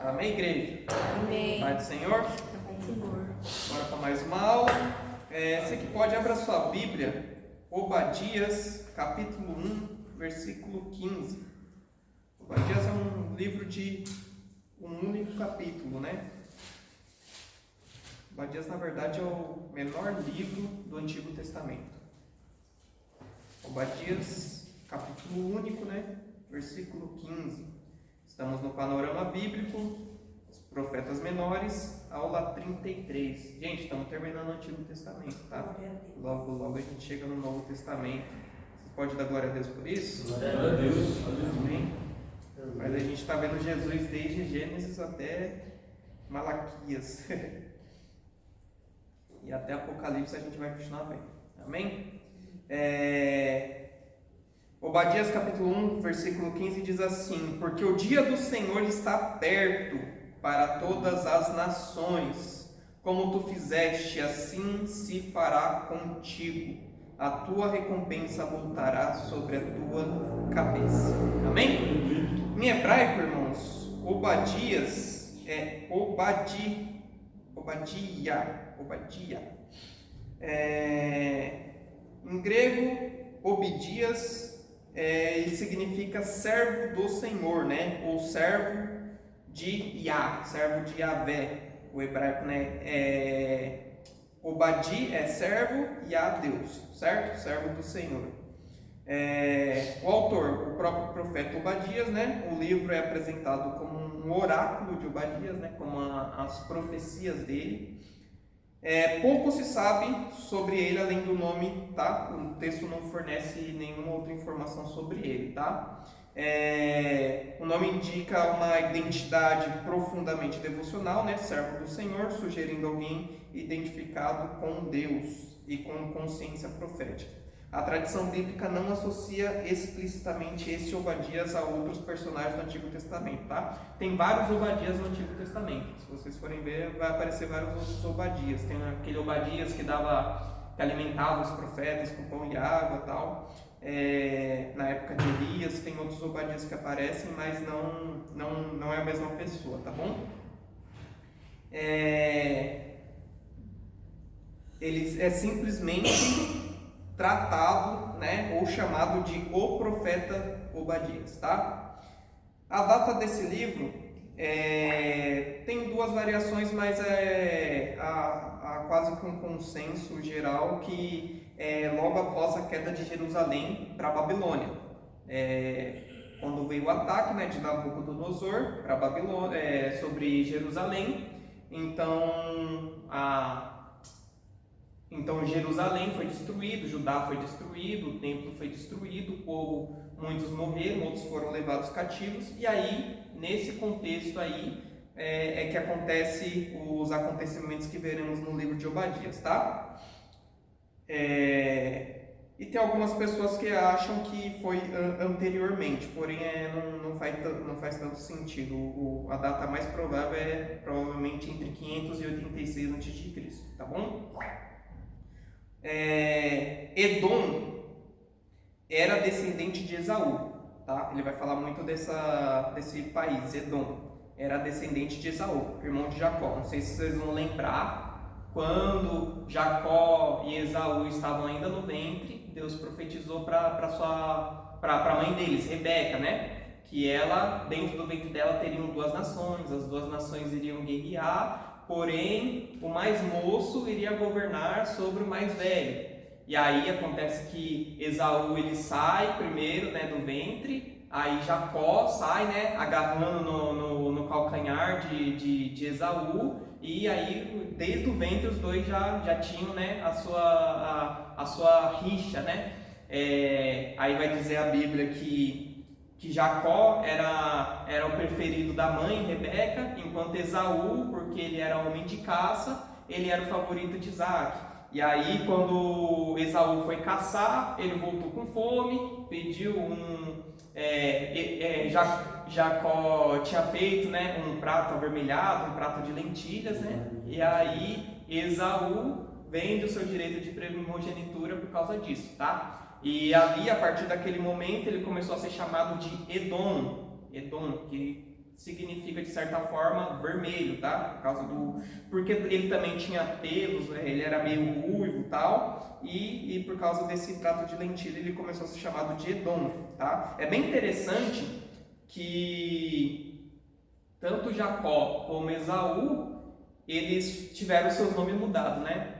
Amém, igreja? Amém. Pai do Senhor? Pai do Senhor. Bora para mais uma aula. Você que pode abrir a sua Bíblia, Obadias, capítulo 1, versículo 15. Obadias é um livro de um único capítulo, né? Obadias, na verdade, é o menor livro do Antigo Testamento. Obadias, capítulo único, né? Versículo 15. Estamos no panorama bíblico, os profetas menores, aula 33. Gente, estamos terminando o Antigo Testamento, tá? Logo, logo a gente chega no Novo Testamento. Você pode dar glória a Deus por isso? Glória a Deus. Amém? Mas a gente está vendo Jesus desde Gênesis até Malaquias. E até Apocalipse a gente vai continuar vendo. Amém? Obadias capítulo 1, versículo 15 diz assim: porque o dia do Senhor está perto para todas as nações. Como tu fizeste, assim se fará contigo. A tua recompensa voltará sobre a tua cabeça. Amém? Em hebraico, irmãos, Obadias é Obadia. Em grego, Obadias ele significa servo do Senhor, né? Ou servo de Yah, servo de Yahvé. O hebraico, né? Obadi é servo e Yah Deus, certo? Servo do Senhor. O autor, o próprio profeta Obadias, né? O livro é apresentado como um oráculo de Obadias, né? Como as profecias dele. Pouco se sabe sobre ele além do nome, tá? O texto não fornece nenhuma outra informação sobre ele, tá? O nome indica uma identidade profundamente devocional, né? Servo do Senhor, sugerindo alguém identificado com Deus e com consciência profética. A tradição bíblica não associa explicitamente esse Obadias a outros personagens do Antigo Testamento, tá? Tem vários Obadias no Antigo Testamento. Se vocês forem ver, vai aparecer vários outros Obadias. Tem aquele Obadias que alimentava os profetas com pão e água e tal. Na época de Elias, tem outros Obadias que aparecem, mas não é a mesma pessoa, tá bom? Ele é simplesmente tratado, né, ou chamado de o profeta Obadias, tá? A data desse livro tem duas variações, mas há quase que um consenso geral que logo após a queda de Jerusalém para a Babilônia. Quando veio o ataque, né, de Nabucodonosor para a Babilônia, sobre Jerusalém, então Jerusalém foi destruído, Judá foi destruído, o templo foi destruído, o povo, muitos morreram, outros foram levados cativos, e aí, nesse contexto aí, que acontece os acontecimentos que veremos no livro de Obadias, tá? E tem algumas pessoas que acham que foi anteriormente, porém não faz tanto sentido. A data mais provável é provavelmente entre 586 a.C., tá bom? Edom era descendente de Esaú, tá? Ele vai falar muito desse país. Edom era descendente de Esaú, irmão de Jacó. Não sei se vocês vão lembrar, quando Jacó e Esaú estavam ainda no ventre, Deus profetizou para a mãe deles, Rebeca, né? Que ela, dentro do ventre dela, teriam duas nações, as duas nações iriam guerrear. Porém, o mais moço iria governar sobre o mais velho. E aí acontece que Esaú ele sai primeiro, né, do ventre, aí Jacó sai, né, agarrando no calcanhar de Esaú, e aí desde o ventre os dois já tinham, né, a sua rixa, né? Aí vai dizer a Bíblia que Jacó era o preferido da mãe, Rebeca, enquanto Esaú, porque ele era homem de caça, ele era o favorito de Isaac. E aí, quando Esaú foi caçar, ele voltou com fome, pediu Jacó tinha feito, né, um prato avermelhado, um prato de lentilhas, né? E aí, Esaú vende o seu direito de primogenitura por causa disso, tá? E ali, a partir daquele momento, ele começou a ser chamado de Edom, que significa, de certa forma, vermelho, tá? Porque ele também tinha pelos, né? Ele era meio ruivo e tal, e por causa desse prato de lentilha ele começou a ser chamado de Edom, tá? É bem interessante que tanto Jacó como Esaú, eles tiveram seus nomes mudados, né?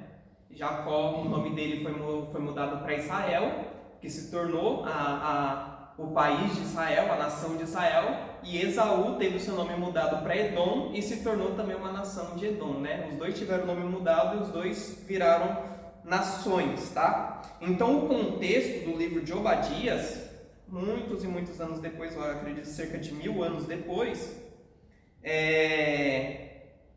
Jacó, o nome dele foi mudado para Israel, que se tornou o país de Israel, a nação de Israel, e Esaú teve o seu nome mudado para Edom e se tornou também uma nação de Edom, né? Os dois tiveram o nome mudado e os dois viraram nações, tá? Então o contexto do livro de Obadias, muitos e muitos anos depois, eu acredito cerca de 1000 anos depois, eles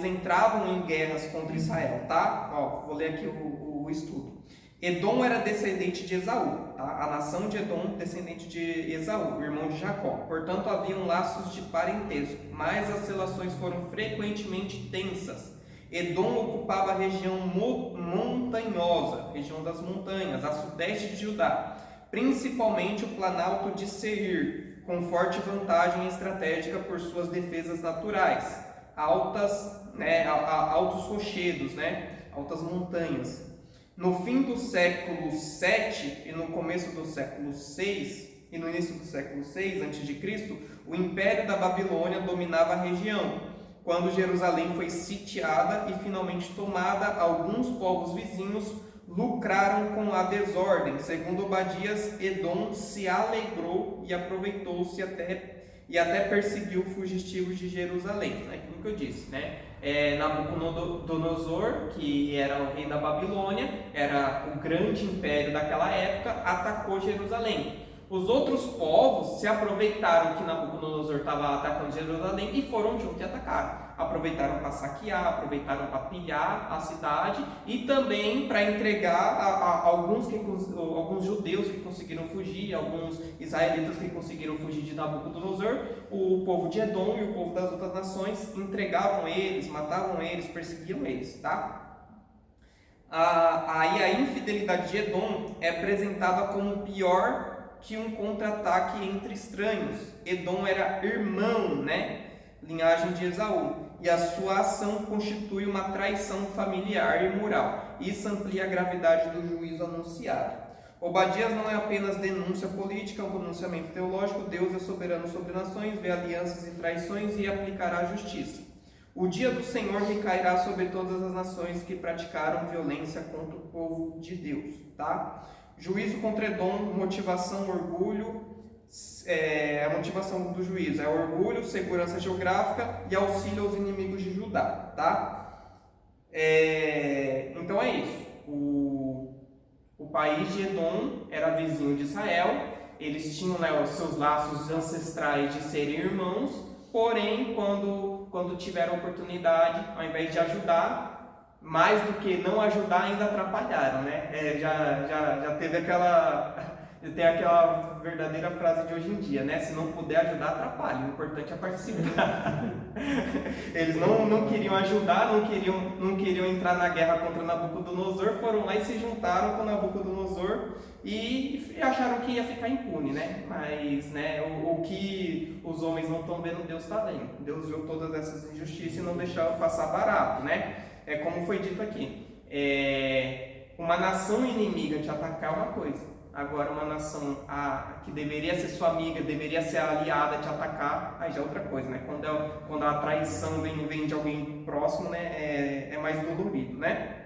entravam em guerras contra Israel, tá? Ó, vou ler aqui o estudo. Edom era descendente de Esaú, tá? A nação de Edom, descendente de Esaú, irmão de Jacó. Portanto, haviam laços de parentesco, mas as relações foram frequentemente tensas. Edom ocupava a região montanhosa, região das montanhas, a sudeste de Judá, principalmente o planalto de Seir, com forte vantagem estratégica por suas defesas naturais, altos rochedos, né? Altas montanhas. No fim do século VII e no começo do século VI e no início do século VI a.C., o Império da Babilônia dominava a região. Quando Jerusalém foi sitiada e finalmente tomada, alguns povos vizinhos lucraram com a desordem. Segundo Obadias, Edom se alegrou e aproveitou-se até perseguiu fugitivos de Jerusalém. É aquilo que eu disse, né? Nabucodonosor, que era o rei da Babilônia, era o grande império daquela época, atacou Jerusalém. Os outros povos se aproveitaram que Nabucodonosor estava atacando Jerusalém e foram juntos e atacaram. Aproveitaram para saquear, aproveitaram para pilhar a cidade e também para entregar a alguns judeus que conseguiram fugir, alguns israelitas que conseguiram fugir de Nabucodonosor. O povo de Edom e o povo das outras nações entregavam eles, matavam eles, perseguiam eles, tá? Aí a infidelidade de Edom é apresentada como pior que um contra-ataque entre estranhos. Edom era irmão, né? Linhagem de Esaú, e a sua ação constitui uma traição familiar e moral. Isso amplia a gravidade do juízo anunciado. Obadias não é apenas denúncia política, é um pronunciamento teológico. Deus é soberano sobre nações, vê alianças e traições e aplicará a justiça. O dia do Senhor recairá sobre todas as nações que praticaram violência contra o povo de Deus, tá? Juízo contra Edom, motivação, orgulho. A motivação do juízo é orgulho, segurança geográfica e auxílio aos inimigos de Judá, tá? Então é isso. O país de Edom era vizinho de Israel. Eles tinham, né, os seus laços ancestrais de serem irmãos. Porém, quando tiveram a oportunidade, ao invés de ajudar, mais do que não ajudar, ainda atrapalharam, né? Já teve aquela verdadeira frase de hoje em dia, né? Se não puder ajudar, atrapalha. O importante é participar. Eles não queriam ajudar, não queriam entrar na guerra contra Nabucodonosor, foram lá e se juntaram com Nabucodonosor e acharam que ia ficar impune, né? Mas, né, o que os homens não estão vendo, Deus está vendo. Deus viu todas essas injustiças e não deixou passar barato, né? É como foi dito aqui. Uma nação inimiga te atacar é uma coisa. Agora uma nação que deveria ser sua amiga, deveria ser aliada, te atacar, aí já é outra coisa, né? Quando a traição vem de alguém próximo, né? É mais dolorido, né?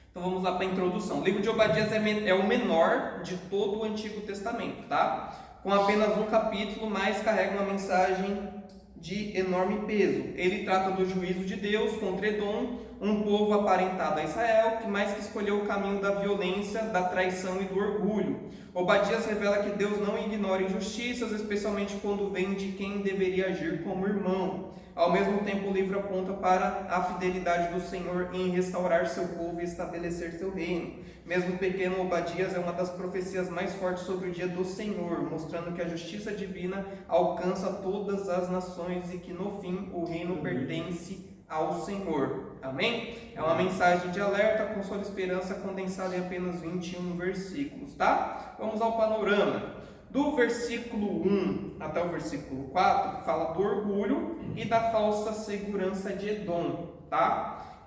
Então vamos lá para a introdução. O livro de Obadias é o menor de todo o Antigo Testamento, tá? Com apenas um capítulo, mas carrega uma mensagem de enorme peso. Ele trata do juízo de Deus contra Edom, um povo aparentado a Israel, que mais que escolheu o caminho da violência, da traição e do orgulho. Obadias revela que Deus não ignora injustiças, especialmente quando vem de quem deveria agir como irmão. Ao mesmo tempo, o livro aponta para a fidelidade do Senhor em restaurar seu povo e estabelecer seu reino. Mesmo pequeno, Obadias é uma das profecias mais fortes sobre o dia do Senhor, mostrando que a justiça divina alcança todas as nações e que, no fim, o reino pertence ao Senhor. Amém? É uma mensagem de alerta, consola e esperança condensada em apenas 21 versículos, tá? Vamos ao panorama. Do versículo 1 até o versículo 4, fala do orgulho e da falsa segurança de Edom, tá?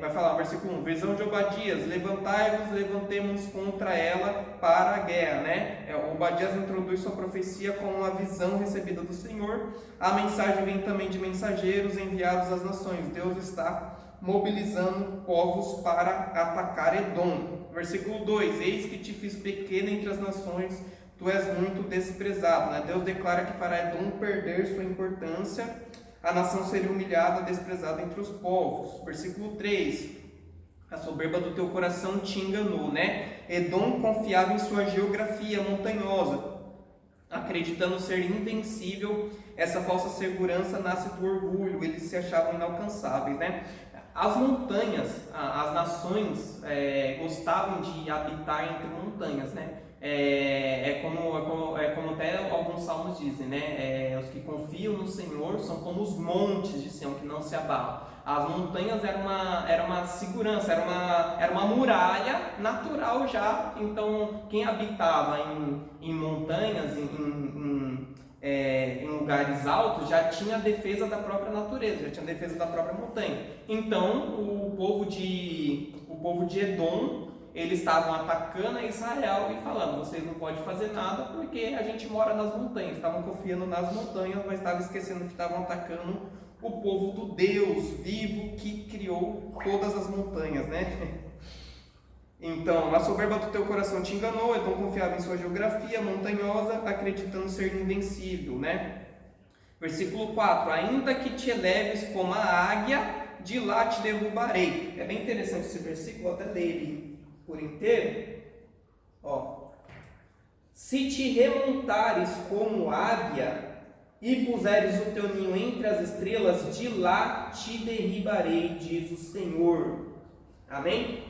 Vai falar, versículo 1, visão de Obadias, levantai-vos, levantemos contra ela para a guerra, né? Obadias introduz sua profecia com uma visão recebida do Senhor. A mensagem vem também de mensageiros enviados às nações. Deus está mobilizando povos para atacar Edom. Versículo 2, eis que te fiz pequeno entre as nações, tu és muito desprezado, né? Deus declara que fará Edom perder sua importância, a nação seria humilhada, desprezada entre os povos. Versículo 3, a soberba do teu coração te enganou, né? Edom confiava em sua geografia montanhosa, acreditando ser invencível. Essa falsa segurança nasce do orgulho, eles se achavam inalcançáveis, né? As montanhas, as nações gostavam de habitar entre montanhas, né? Como até alguns salmos dizem, né? Os que confiam no Senhor são como os montes de Sião que não se abalam. As montanhas era uma segurança, era uma muralha natural já. Então, quem habitava em montanhas, em lugares altos, já tinha a defesa da própria natureza, já tinha a defesa da própria montanha. Então, o povo de Edom, eles estavam atacando a Israel e falando, vocês não podem fazer nada porque a gente mora nas montanhas. Estavam confiando nas montanhas, mas estavam esquecendo que estavam atacando o povo do Deus vivo que criou todas as montanhas, né? Então, a soberba do teu coração te enganou, Edom confiava em sua geografia montanhosa, acreditando ser invencível, né? Versículo 4, ainda que te eleves como a águia, de lá te derrubarei. É bem interessante esse versículo, vou até ler ele por inteiro. Ó. Se te remontares como águia e puseres o teu ninho entre as estrelas, de lá te derribarei, diz o Senhor. Amém?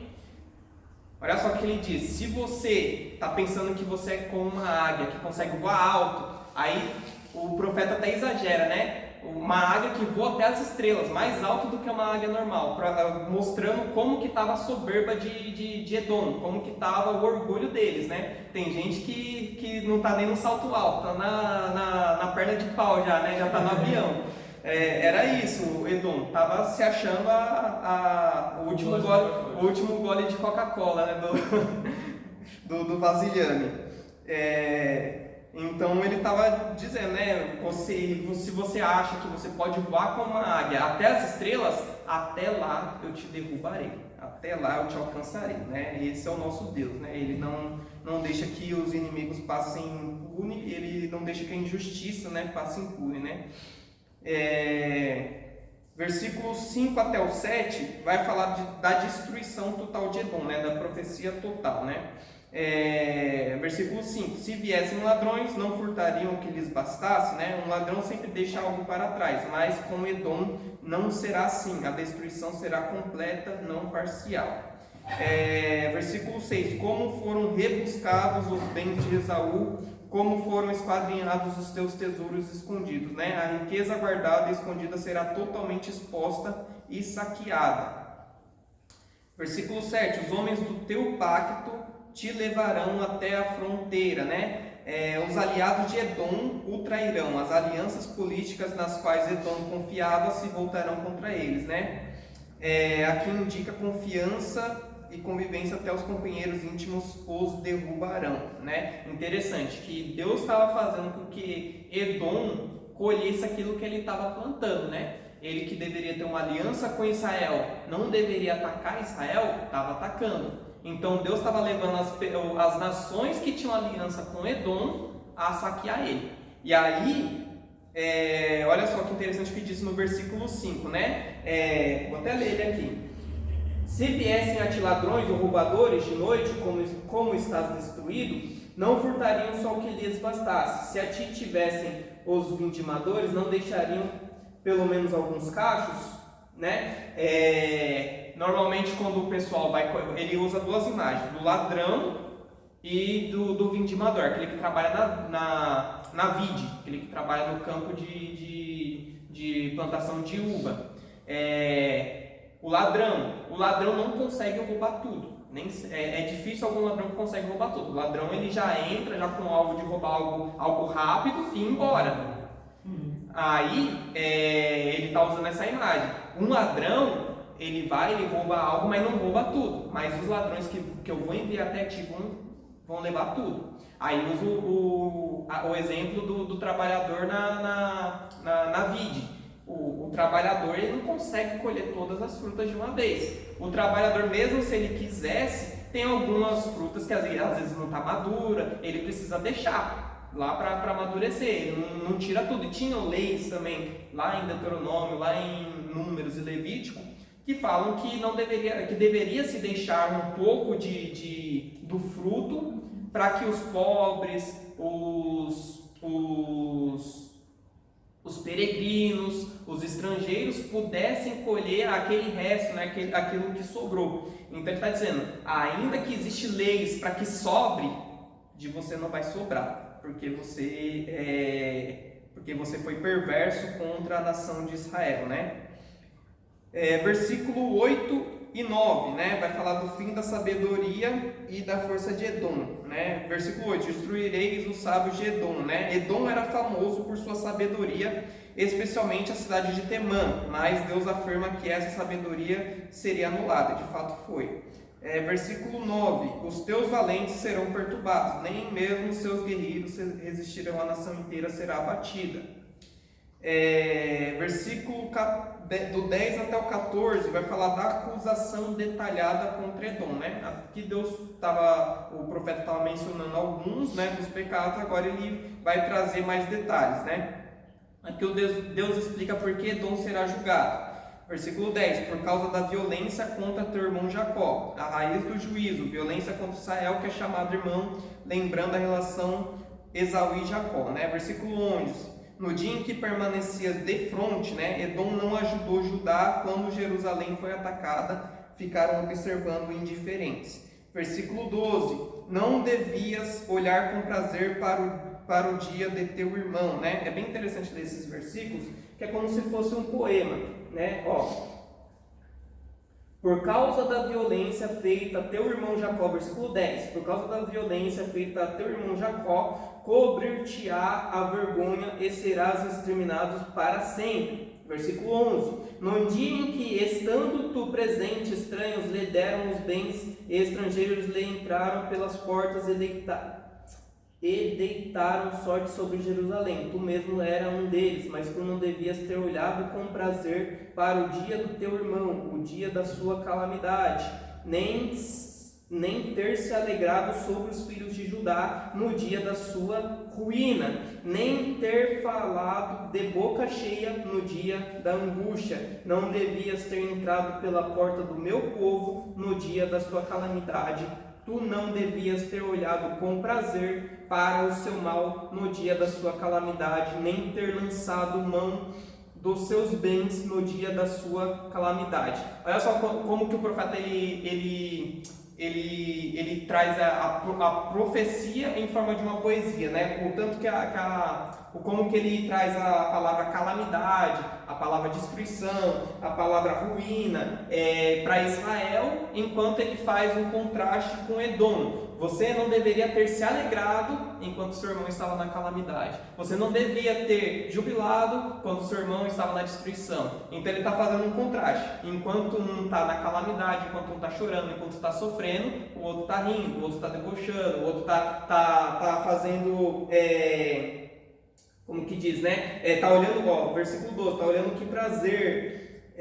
Olha só o que ele diz, se você está pensando que você é como uma águia, que consegue voar alto, aí o profeta até exagera, né? Uma águia que voa até as estrelas, mais alto do que uma águia normal, mostrando como que estava a soberba de Edom, como que estava o orgulho deles, né? Tem gente que não está nem no salto alto, está na perna de pau já, né? Já está no avião. Era isso, Edom estava se achando o último gole de Coca-Cola, né? do vasilhame. Então ele estava dizendo, né? Se você acha que você pode voar como uma águia até as estrelas, até lá eu te derrubarei, até lá eu te alcançarei, né? Esse é o nosso Deus, né? Ele não deixa que os inimigos passem impune, ele não deixa que a injustiça, né, passe impune, né? Versículos 5 até o 7 vai falar da destruição total de Edom, né? Da profecia total, né? Versículo 5, se viessem ladrões, não furtariam o que lhes bastasse, né? Um ladrão sempre deixa algo para trás, mas com Edom não será assim, a destruição será completa, não parcial. Versículo 6, como foram rebuscados os bens de Esaú, como foram esquadrinhados os teus tesouros escondidos, né? A riqueza guardada e escondida será totalmente exposta e saqueada. Versículo 7, os homens do teu pacto te levarão até a fronteira, né? Os aliados de Edom o trairão, as alianças políticas nas quais Edom confiava se voltarão contra eles, né? Aqui indica confiança e convivência, até os companheiros íntimos os derrubarão, né? Interessante que Deus estava fazendo com que Edom colhesse aquilo que ele estava plantando, né? Ele que deveria ter uma aliança com Israel, não deveria atacar Israel, estava atacando. Então Deus estava levando as nações que tinham aliança com Edom a saquear ele. E aí, olha só que interessante que diz no versículo 5, né? Vou até ler ele aqui. Se viessem a ti ladrões ou roubadores de noite, como estás destruído, não furtariam só o que lhes bastasse. Se a ti tivessem os vindimadores, não deixariam pelo menos alguns cachos, né? Normalmente quando o pessoal ele usa duas imagens, do ladrão e do vindimador, aquele que trabalha na vide, aquele que trabalha no campo de plantação de uva. O ladrão não consegue roubar tudo, É difícil algum ladrão que consegue roubar tudo. O ladrão ele já entra já com o alvo de roubar algo rápido e ir embora. Aí ele está usando essa imagem. Um ladrão, ele rouba algo, mas não rouba tudo. Mas os ladrões que eu vou enviar até ti vão levar tudo. Aí uso o exemplo do trabalhador na vide. O trabalhador ele não consegue colher todas as frutas de uma vez. O trabalhador, mesmo se ele quisesse, tem algumas frutas que às vezes não está madura, ele precisa deixar lá para amadurecer, ele não tira tudo. E tinham leis também, lá em Deuteronômio, lá em Números e Levítico, que falam que deveria se deixar um pouco do fruto para que os pobres, os peregrinos, os estrangeiros pudessem colher aquele resto, né, aquilo que sobrou. Então ele está dizendo, ainda que existem leis para que sobre, de você não vai sobrar, porque você foi perverso contra a nação de Israel, né? Versículo 8 e 9, né? Vai falar do fim da sabedoria e da força de Edom, né? Versículo 8, destruireis os sábios de Edom, né? Edom era famoso por sua sabedoria, especialmente a cidade de Temã, mas Deus afirma que essa sabedoria seria anulada, de fato foi. Versículo 9, os teus valentes serão perturbados, nem mesmo os seus guerreiros resistirão, a nação inteira será abatida. Versículo do 10 até o 14 vai falar da acusação detalhada contra Edom, né? Aqui o profeta estava mencionando alguns, né, dos pecados, agora ele vai trazer mais detalhes, né? Aqui Deus explica por que Edom será julgado. Versículo 10, por causa da violência contra teu irmão Jacó, a raiz do juízo, violência contra Israel, que é chamado irmão, lembrando a relação Esaú e Jacó, né? Versículo 11, no dia em que permanecias de fronte, né, Edom não ajudou Judá quando Jerusalém foi atacada, ficaram observando indiferentes. Versículo 12, não devias olhar com prazer para o dia de teu irmão, né? É bem interessante ler esses versículos, que é como se fosse um poema, né? Por causa da violência feita a teu irmão Jacó, versículo 10, por causa da violência feita a teu irmão Jacó, cobrir-te-á a vergonha e serás exterminado para sempre. Versículo 11, no dia em que, estando tu presente, estranhos lhe deram os bens e estrangeiros lhe entraram pelas portas e deitaram sorte sobre Jerusalém. Tu mesmo era um deles, mas tu não devias ter olhado com prazer para o dia do teu irmão, o dia da sua calamidade, nem ter se alegrado sobre os filhos de Judá no dia da sua ruína, nem ter falado de boca cheia no dia da angústia. Não devias ter entrado pela porta do meu povo no dia da sua calamidade. Tu não devias ter olhado com prazer para o seu mal no dia da sua calamidade, nem ter lançado mão dos seus bens no dia da sua calamidade. Olha só como que o profeta ele traz a profecia em forma de uma poesia, né? O tanto que como que ele traz a palavra calamidade, a palavra destruição, a palavra ruína para Israel, enquanto ele faz um contraste com Edom. Você não deveria ter se alegrado enquanto seu irmão estava na calamidade. Você não devia ter jubilado quando seu irmão estava na destruição. Então ele está fazendo um contraste. Enquanto um está na calamidade, enquanto um está chorando, enquanto está sofrendo, o outro está rindo, o outro está debochando, o outro está fazendo... como que diz, né? Está olhando, versículo 12, está olhando que prazer...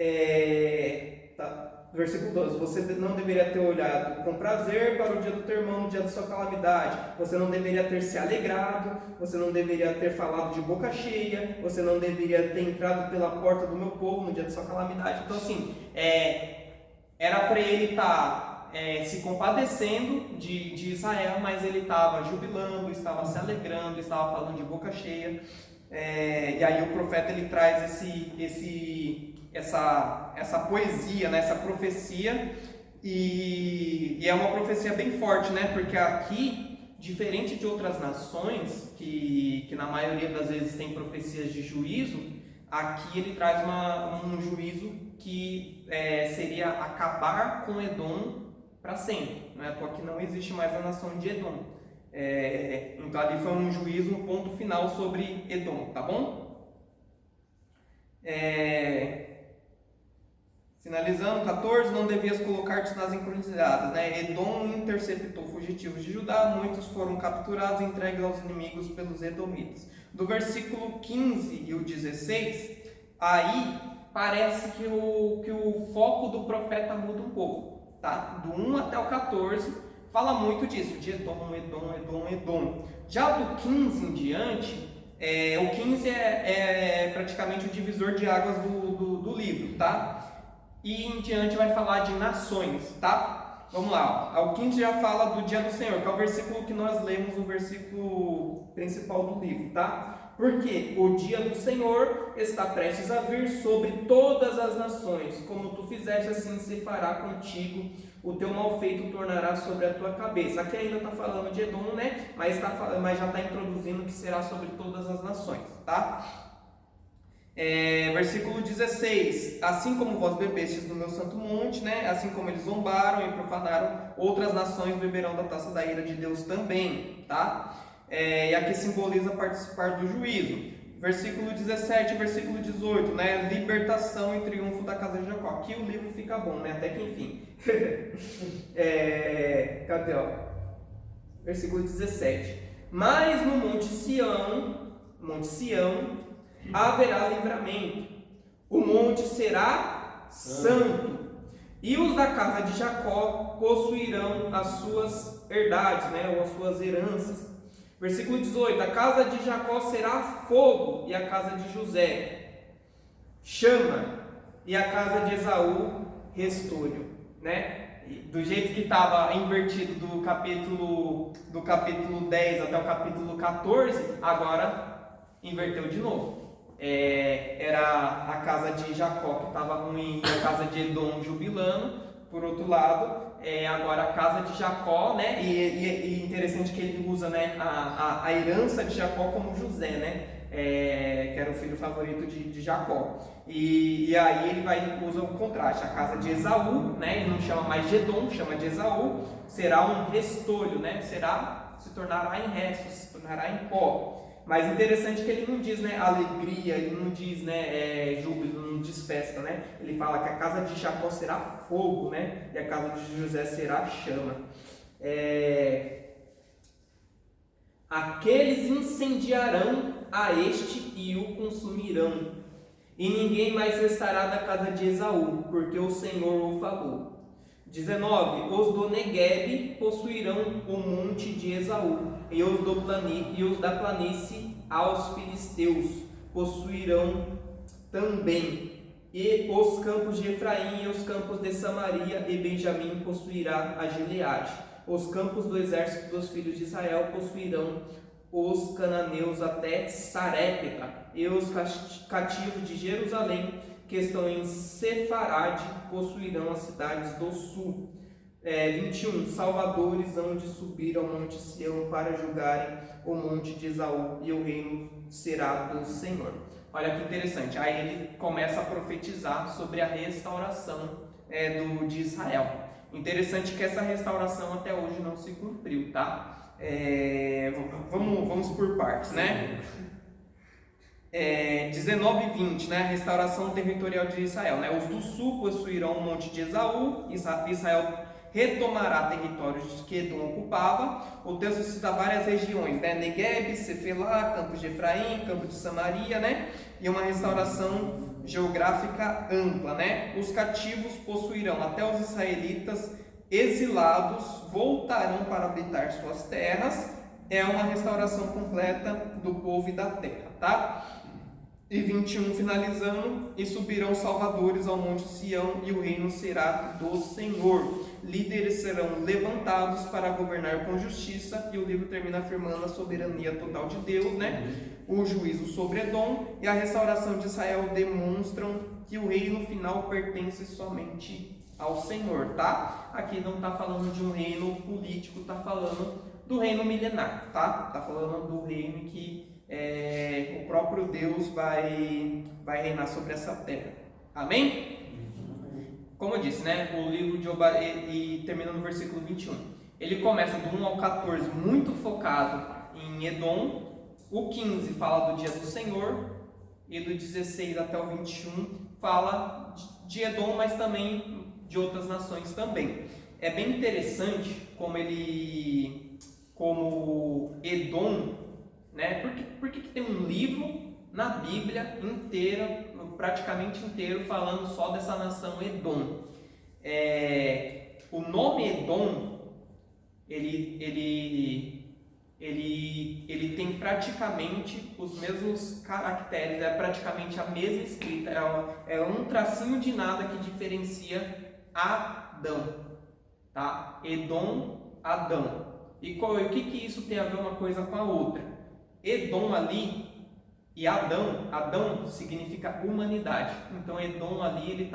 Versículo 12, você não deveria ter olhado com prazer para o dia do teu irmão, no dia da sua calamidade. Você não deveria ter se alegrado, você não deveria ter falado de boca cheia, você não deveria ter entrado pela porta do meu povo no dia da sua calamidade. Então assim, era para ele estar se compadecendo de Israel, mas ele estava jubilando, estava se alegrando, estava falando de boca cheia. E aí o profeta ele traz essa poesia, né, essa profecia, e é uma profecia bem forte, né, porque aqui, diferente de outras nações, que na maioria das vezes tem profecias de juízo, aqui ele traz um juízo que seria acabar com Edom para sempre. não é à toa que não existe mais a nação de Edom. Então ali foi um juízo, um ponto final sobre Edom, tá bom? Finalizando, 14, não devias colocar-te nas encruzilhadas, né? Edom interceptou fugitivos de Judá, muitos foram capturados e entregues aos inimigos pelos edomitas. Do versículo 15 e o 16, aí parece que o foco do profeta muda um pouco, tá? Do 1 até o 14, fala muito disso, de Edom, Edom, Edom, Edom. Já do 15 em diante, o 15 é praticamente o divisor de águas do livro, tá? E em diante vai falar de nações, tá? Vamos lá, ó. O 15 já fala do dia do Senhor, que é o versículo que nós lemos, o versículo principal do livro, tá? Porque o dia do Senhor está prestes a vir sobre todas as nações, como tu fizeste, assim se fará contigo, o teu mal feito tornará sobre a tua cabeça. Aqui ainda está falando de Edom, né? Mas já está introduzindo que será sobre todas as nações, tá? Versículo 16, assim como vós bebestes no meu santo monte, né? Assim como eles zombaram e profanaram, outras nações beberão da taça da ira de Deus também, tá? E aqui simboliza participar do juízo. Versículo 17 e versículo 18, né? Libertação e triunfo da casa de Jacó. Aqui o livro fica bom, né? Até que enfim. Cadê, ó? Versículo 17. Mas no Monte Sião, haverá livramento, o monte será santo, e os da casa de Jacó possuirão as suas herdades, né, ou as suas heranças. Versículo 18, a casa de Jacó será fogo, e a casa de José chama, e a casa de Esaú restolho, né? Do jeito que estava invertido do capítulo 10 até o capítulo 14, agora inverteu de novo. Era a casa de Jacó que estava ruim e a casa de Edom jubilando, por outro lado, agora a casa de Jacó, né? E interessante que ele usa, né, a herança de Jacó como José, né? Que era o filho favorito de Jacó. E aí ele usa o contraste, a casa de Esaú, né? Ele não chama mais de Edom, chama de Esaú, será um restolho, né? Se tornará em restos, se tornará em pó. Mas interessante que ele não diz, né, alegria, ele não diz, né, júbilo, não diz festa, né? Ele fala que a casa de Jacó será fogo, né? E a casa de José será chama. Aqueles incendiarão a este e o consumirão, e ninguém mais restará da casa de Esaú, porque o Senhor o falou. 19. Os do Neguebe possuirão o monte de Esaú, e os da planície aos filisteus possuirão também. E os campos de Efraim e os campos de Samaria e Benjamim possuirá a Gileade. Os campos do exército dos filhos de Israel possuirão os cananeus até Sarepta, e os cativos de Jerusalém que estão em Sefarade possuirão as cidades do sul. 21. Salvadores hão de subir ao monte Sião para julgarem o monte de Esaú, e o reino será do Senhor. Olha que interessante, aí ele começa a profetizar sobre a restauração de Israel. Interessante que essa restauração até hoje não se cumpriu, tá? Vamos por partes, né? 19 e 20, né? A restauração territorial de Israel, né? Os do sul possuirão o monte de Esaú, Israel retomará territórios que Edom ocupava. O texto cita várias regiões, né? Neguebe, Cefelá, Campos de Efraim, Campos de Samaria, né? E uma restauração geográfica ampla, né? Os cativos possuirão até os israelitas exilados voltarão para habitar suas terras. É uma restauração completa do povo e da terra, tá? E 21, finalizando, e subirão salvadores ao monte Sião, e o reino será do Senhor. Líderes serão levantados para governar com justiça, e o livro termina afirmando a soberania total de Deus, né? O juízo sobre Edom e a restauração de Israel demonstram que o reino final pertence somente ao Senhor, tá? Aqui não está falando de um reino político, está falando do reino milenar, tá? Está falando do reino que o próprio Deus vai reinar sobre essa terra. Amém? como eu disse, né, o livro de e termina no versículo 21. Ele começa do 1 ao 14 muito focado em Edom. O 15 fala do dia do Senhor, e do 16 até o 21 fala de Edom, mas também de outras nações também. É bem interessante como Edom, né? Por que tem um livro na Bíblia inteira, praticamente inteiro, falando só dessa nação Edom? O nome Edom, ele tem praticamente os mesmos caracteres, é praticamente a mesma escrita, é um tracinho de nada que diferencia Adão, tá? Edom, Adão. E o que isso tem a ver uma coisa com a outra? Edom ali e Adão significa humanidade. Então Edom ali,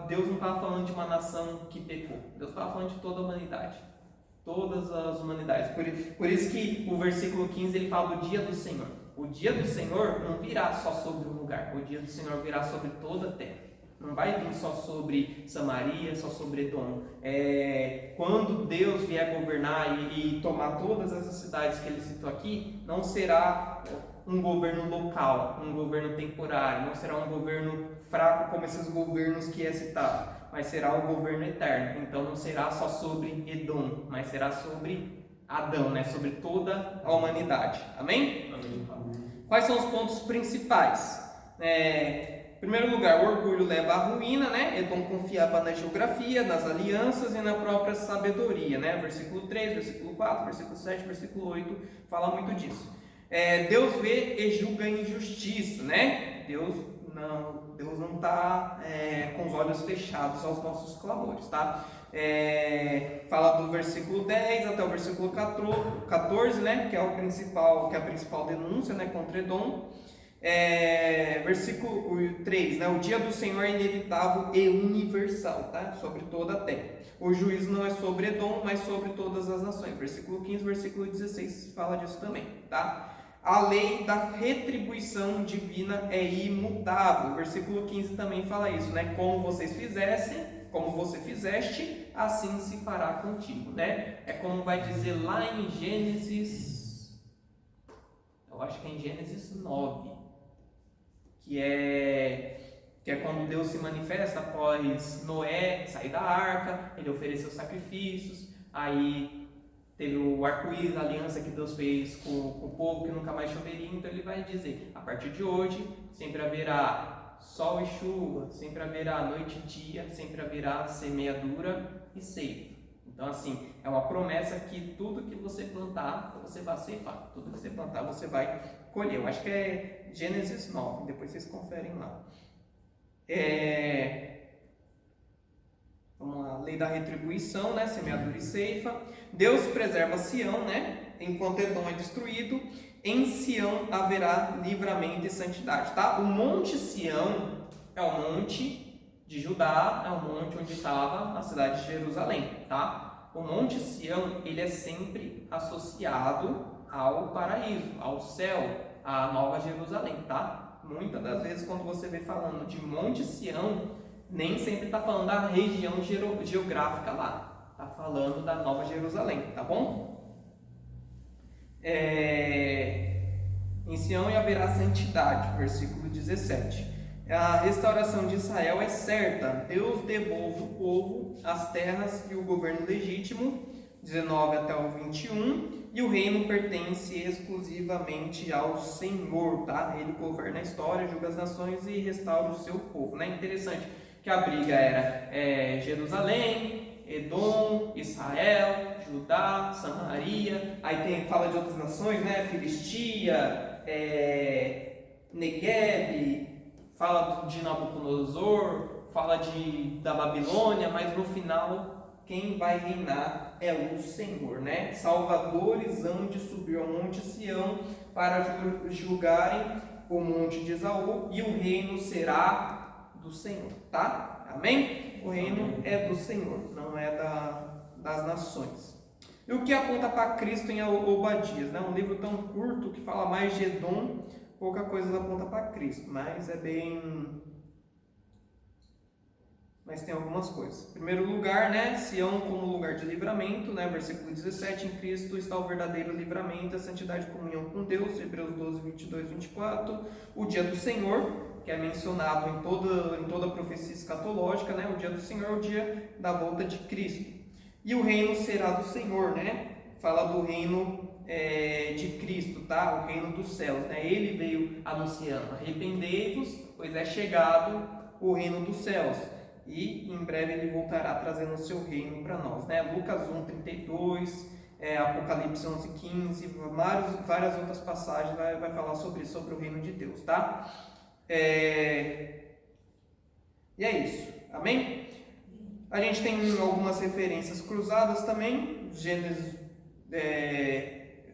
Deus não estava falando de uma nação que pecou, Deus estava falando de toda a humanidade. Todas as humanidades. Por isso que o versículo 15 ele fala do dia do Senhor. O dia do Senhor não virá só sobre um lugar. O dia do Senhor virá sobre toda a terra. Não vai vir só sobre Samaria, só sobre Edom. Quando Deus vier governar e tomar todas essas cidades que ele citou aqui, não será um governo local, um governo temporário, não será um governo fraco como esses governos que é citado, mas será o governo eterno. Então não será só sobre Edom, mas será sobre Adão, né? Sobre toda a humanidade. Amém? Amém. Quais são os pontos principais? Em primeiro lugar, o orgulho leva à ruína, né? Edom confiava na geografia, nas alianças e na própria sabedoria, né? Versículo 3, versículo 4, versículo 7, versículo 8 fala muito disso. Deus vê e julga a injustiça, né? Deus não está com os olhos fechados aos nossos clamores, tá? Fala do versículo 10 até o versículo 14, né? Que é a principal denúncia, né? Contra Edom. Versículo 3, né? O dia do Senhor é inevitável e universal, tá? Sobre toda a terra. O juízo não é sobre Edom, mas sobre todas as nações. Versículo 15, versículo 16 fala disso também, tá? A lei da retribuição divina é imutável. Versículo 15 também fala isso, né? Como você fizeste, assim se fará contigo, né? É como vai dizer lá em Gênesis, eu acho que é em Gênesis 9, que é quando Deus se manifesta após Noé sair da arca, ele ofereceu sacrifícios, aí teve o arco-íris, a aliança que Deus fez com o povo que nunca mais choveria. Então ele vai dizer, a partir de hoje sempre haverá sol e chuva, sempre haverá noite e dia, sempre haverá semeadura e ceifa. Então assim, é uma promessa que tudo que você plantar, você vai ceifar, tudo que você plantar, você vai colher. Eu acho que é Gênesis 9, depois vocês conferem lá. Vamos lá, lei da retribuição, né? Semeadura e ceifa. Deus preserva Sião, né? Enquanto Edom é destruído, em Sião haverá livramento e santidade, tá? O monte Sião é o monte de Judá, é o monte onde estava a cidade de Jerusalém, tá? O monte Sião, ele é sempre associado ao paraíso, ao céu, à nova Jerusalém, tá? Muitas das vezes quando você vê falando de monte Sião, nem sempre está falando da região geográfica lá, está falando da Nova Jerusalém, tá bom? Em Sião haverá santidade, versículo 17. A restauração de Israel é certa, Deus devolve o povo, as terras e o governo legítimo, 19 até o 21, e o reino pertence exclusivamente ao Senhor, tá? Ele governa a história, julga as nações e restaura o seu povo, né? Interessante que a briga era Jerusalém, Edom, Israel, Judá, Samaria, aí fala de outras nações, né? Filistia, Negueb, fala de Nabucodonosor, fala da Babilônia, mas no final quem vai reinar é o Senhor, né? Salvadores hão de subir ao monte Sião para julgarem o monte de Esaú, e o reino será do Senhor, tá? Amém? O reino é do Senhor, não é das nações. E o que aponta para Cristo em Obadias, né? Um livro tão curto que fala mais de Edom, pouca coisa aponta para Cristo, mas é bem mas tem algumas coisas. Em primeiro lugar, né, Sião como lugar de livramento, né, versículo 17, em Cristo está o verdadeiro livramento, a santidade e comunhão com Deus, Hebreus 12, 22, 24, o dia do Senhor, que é mencionado em toda a profecia escatológica, né, o dia do Senhor é o dia da volta de Cristo. E o reino será do Senhor, né, fala do reino de Cristo, tá, o reino dos céus, né, ele veio anunciando, arrependei-vos, pois é chegado o reino dos céus. E em breve ele voltará trazendo o seu reino para nós, né? Lucas 1, 32, Apocalipse 11, 15, várias outras passagens vai falar sobre o reino de Deus, tá? E é isso, amém? A gente tem algumas referências cruzadas também, Gênesis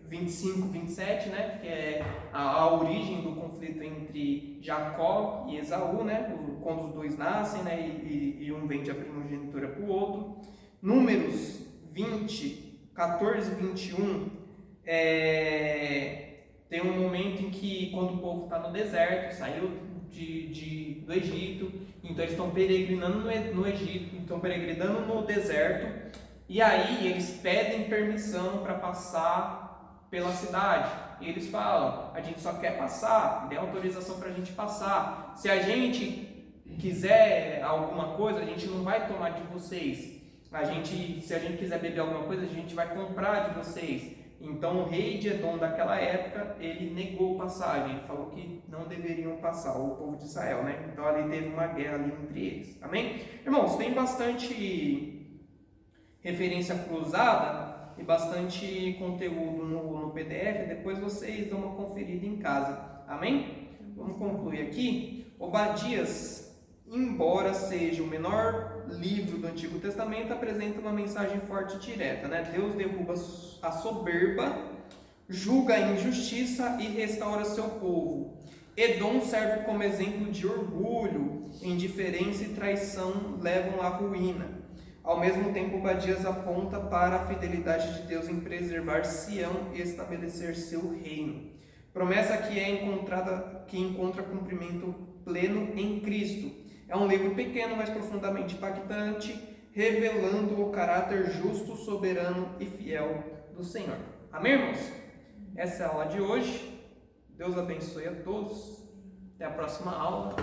25, 27, né? Que é a origem do conflito entre Jacó e Esaú, né? Quando os dois nascem, né? E um vende a primogenitura para o outro. Números 20, 14 e 21, tem um momento em que, quando o povo está no deserto, saiu do Egito, então eles estão peregrinando no Egito, estão peregrinando no deserto, e aí eles pedem permissão para passar pela cidade. E eles falam: a gente só quer passar, dê autorização para a gente passar. Se a gente quiser alguma coisa, a gente não vai tomar de vocês. Se a gente quiser beber alguma coisa, a gente vai comprar de vocês. Então o rei de Edom daquela época, ele negou passagem, ele falou que não deveriam passar, o povo de Israel, né? Então ali teve uma guerra ali entre eles, amém? Irmãos, tem bastante referência cruzada e bastante conteúdo no PDF, depois vocês dão uma conferida em casa, amém? Vamos concluir aqui. Obadias, embora seja o menor livro do Antigo Testamento, apresenta uma mensagem forte e direta, né? Deus derruba a soberba, julga a injustiça e restaura seu povo. Edom serve como exemplo de orgulho, indiferença e traição levam à ruína. Ao mesmo tempo, Obadias aponta para a fidelidade de Deus em preservar Sião e estabelecer seu reino. Promessa que encontra cumprimento pleno em Cristo. É um livro pequeno, mas profundamente impactante, revelando o caráter justo, soberano e fiel do Senhor. Amém, irmãos? Essa é a aula de hoje. Deus abençoe a todos. Até a próxima aula.